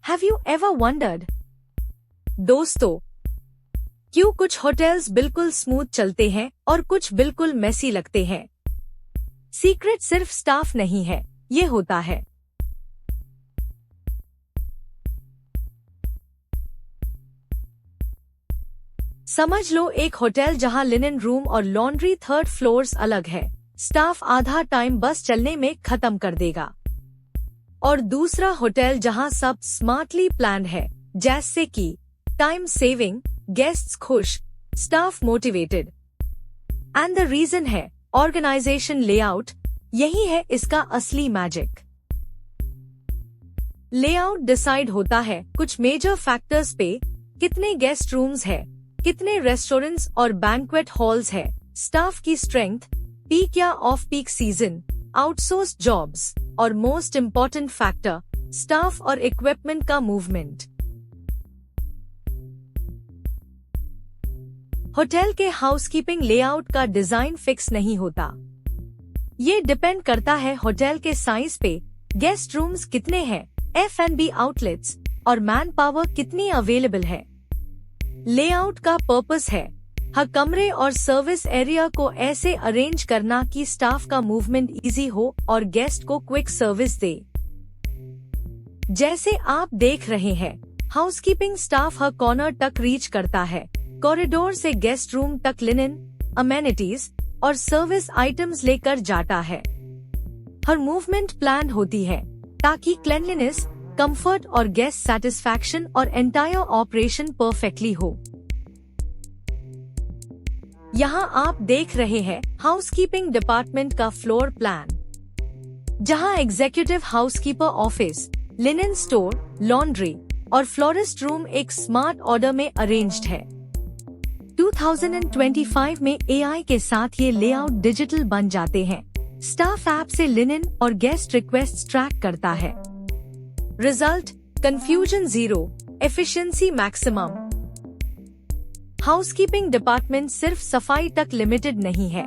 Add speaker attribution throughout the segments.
Speaker 1: Have you ever wondered? दोस्तों, क्यों कुछ होटल्स बिल्कुल स्मूथ चलते हैं और कुछ बिल्कुल मेसी लगते हैं? सीक्रेट सिर्फ स्टाफ नहीं है, ये होता है। समझ लो एक होटल जहां लिनन रूम और लॉन्ड्री 3rd फ्लोर्स अलग है, स्टाफ आधा टाइम बस चलने में खत्म कर देगा। और दूसरा होटल जहां सब स्मार्टली प्लान्ड है, जैसे कि टाइम सेविंग, गेस्ट्स खुश, staff motivated. And the reason है ऑर्गेनाइजेशन लेआउट। यही है इसका असली मैजिक। लेआउट डिसाइड होता है कुछ मेजर फैक्टर्स पे, कितने गेस्ट रूम्स है, कितने रेस्टोरेंट्स और बैंक्वेट हॉल्स है, स्टाफ की स्ट्रेंथ, पीक या off peak season, outsource jobs, और मोस्ट इम्पॉर्टेंट फैक्टर, स्टाफ और इक्विपमेंट का मूवमेंट। होटल के हाउसकीपिंग लेआउट का डिजाइन फिक्स नहीं होता। ये डिपेंड करता है होटल के साइज पे, गेस्ट रूम्स कितने हैं, F&B आउटलेट्स और मैन पावर कितनी अवेलेबल है। लेआउट का पर्पस है हर कमरे और सर्विस एरिया को ऐसे अरेंज करना कि स्टाफ का मूवमेंट इजी हो और गेस्ट को क्विक सर्विस दे। जैसे आप देख रहे हैं, हाउसकीपिंग स्टाफ हर कॉर्नर तक रीच करता है, कॉरिडोर से गेस्ट रूम तक लिनन, अमेनिटीज और सर्विस आइटम्स लेकर जाता है। हर मूवमेंट प्लान होती है ताकि क्लेanलीनेस, कंफर्ट और गेस्ट सेटिस्फैक्शन और एंटायर ऑपरेशन परफेक्टली हो। यहाँ आप देख रहे हैं हाउसकीपिंग डिपार्टमेंट का फ्लोर प्लान, जहाँ executive housekeeper office, linen store, laundry और फ्लोरिस्ट रूम एक स्मार्ट ऑर्डर में अरेंज्ड है। 2025 में AI के साथ ये लेआउट डिजिटल बन जाते हैं। स्टाफ ऐप से लिनन और गेस्ट रिक्वेस्ट ट्रैक करता है। Result, confusion 0, efficiency maximum. Housekeeping department सिर्फ सफाई तक लिमिटेड नहीं है।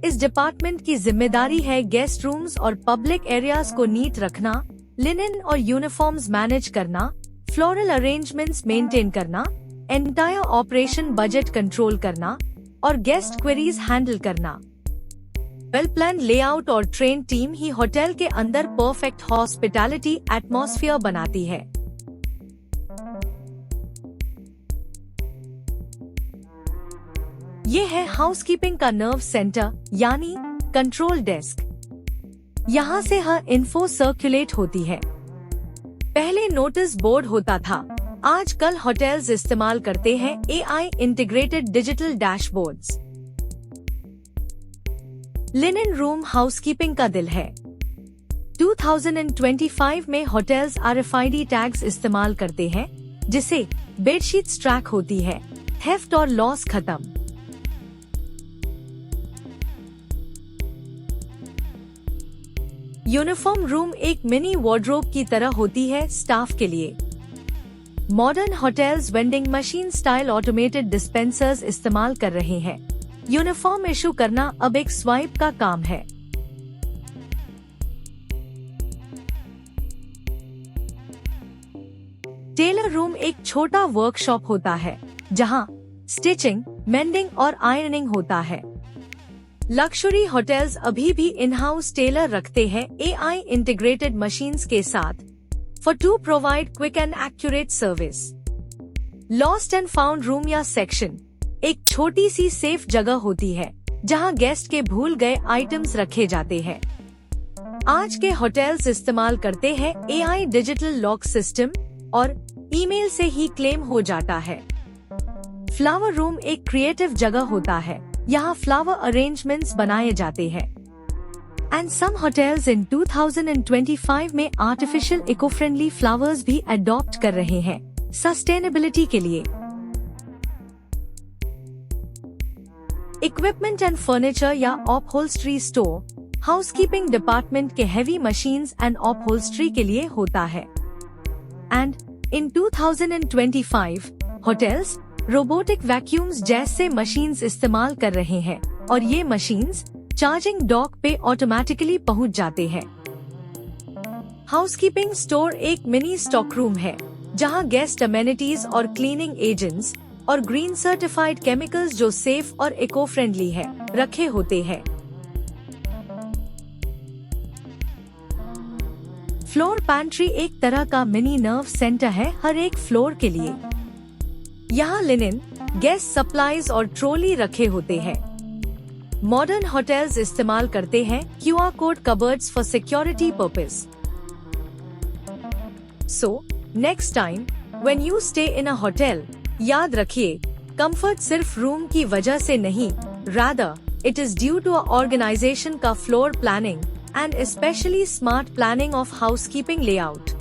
Speaker 1: इस डिपार्टमेंट की जिम्मेदारी है गेस्ट रूम्स और पब्लिक एरियाज को नीट रखना, लिनन और यूनिफॉर्म्स मैनेज करना, फ्लोरल अरेंजमेंट्स मेंटेन करना, एंटायर ऑपरेशन बजट कंट्रोल करना और गेस्ट क्वेरीज हैंडल करना। वेल प्लान लेआउट और ट्रेन टीम ही होटल के अंदर परफेक्ट हॉस्पिटैलिटी एटमॉस्फेयर बनाती है। ये है हाउसकीपिंग का नर्व सेंटर यानी कंट्रोल डेस्क। यहाँ से हर इन्फो सर्कुलेट होती है। पहले नोटिस बोर्ड होता था, आजकल होटल्स इस्तेमाल करते हैं AI integrated digital dashboards. Linen room housekeeping का दिल है। 2025 में होटल्स RFID टैग्स इस्तेमाल करते हैं, जिसे बेडशीट्स ट्रैक होती है, थेफ्ट और लॉस खत्म। यूनिफॉर्म रूम एक मिनी वार्डरोब की तरह होती है स्टाफ के लिए। Modern hotels vending machine style automated dispensers इस्तेमाल कर रहे हैं। यूनिफॉर्म इशू करना अब एक स्वाइप का काम है। टेलर रूम एक छोटा वर्कशॉप होता है, जहां स्टिचिंग, मेंडिंग और आयरनिंग होता है। लक्जरी होटल्स अभी भी इन हाउस टेलर रखते हैं AI इंटीग्रेटेड मशीन्स के साथ for to provide quick and accurate service। Lost and found room या सेक्शन एक छोटी सी सेफ जगह होती है, जहां गेस्ट के भूल गए आइटम्स रखे जाते हैं। आज के होटल्स इस्तेमाल करते हैं AI डिजिटल लॉक सिस्टम और ईमेल से ही क्लेम हो जाता है। फ्लावर रूम एक क्रिएटिव जगह होता है, यहाँ फ्लावर अरेंजमेंट्स बनाए जाते हैं। एंड सम होटल्स इन 2025 में आर्टिफिशियल इको फ्रेंडली फ्लावर्स भी अडॉप्ट कर रहे हैं सस्टेनेबिलिटी के लिए। इक्विपमेंट एंड फर्नीचर या अपहोल्स्ट्री स्टोर हाउसकीपिंग डिपार्टमेंट के हेवी मशीन्स एंड अपहोल्स्ट्री के लिए होता है। And in 2025 hotels robotic vacuums जैसे मशीन्स इस्तेमाल कर रहे हैं और ये मशीन्स चार्जिंग डॉक पे ऑटोमेटिकली पहुंच जाते हैं। हाउसकीपिंग स्टोर एक मिनी स्टॉक रूम है जहां गेस्ट अमेनिटीज और क्लीनिंग एजेंट्स और ग्रीन सर्टिफाइड केमिकल्स जो सेफ और इको फ्रेंडली है रखे होते हैं। फ्लोर पैंट्री एक तरह का मिनी नर्व सेंटर है हर एक फ्लोर के लिए। यहाँ लिनन, गेस्ट सप्लाईज और ट्रॉली रखे होते हैं। मॉडर्न होटल्स इस्तेमाल करते हैं QR code cupboards for security purpose. So next time when you stay in a hotel, याद रखिए कंफर्ट सिर्फ रूम की वजह से नहीं, rather it is due to a organization का floor planning and especially smart planning of housekeeping layout।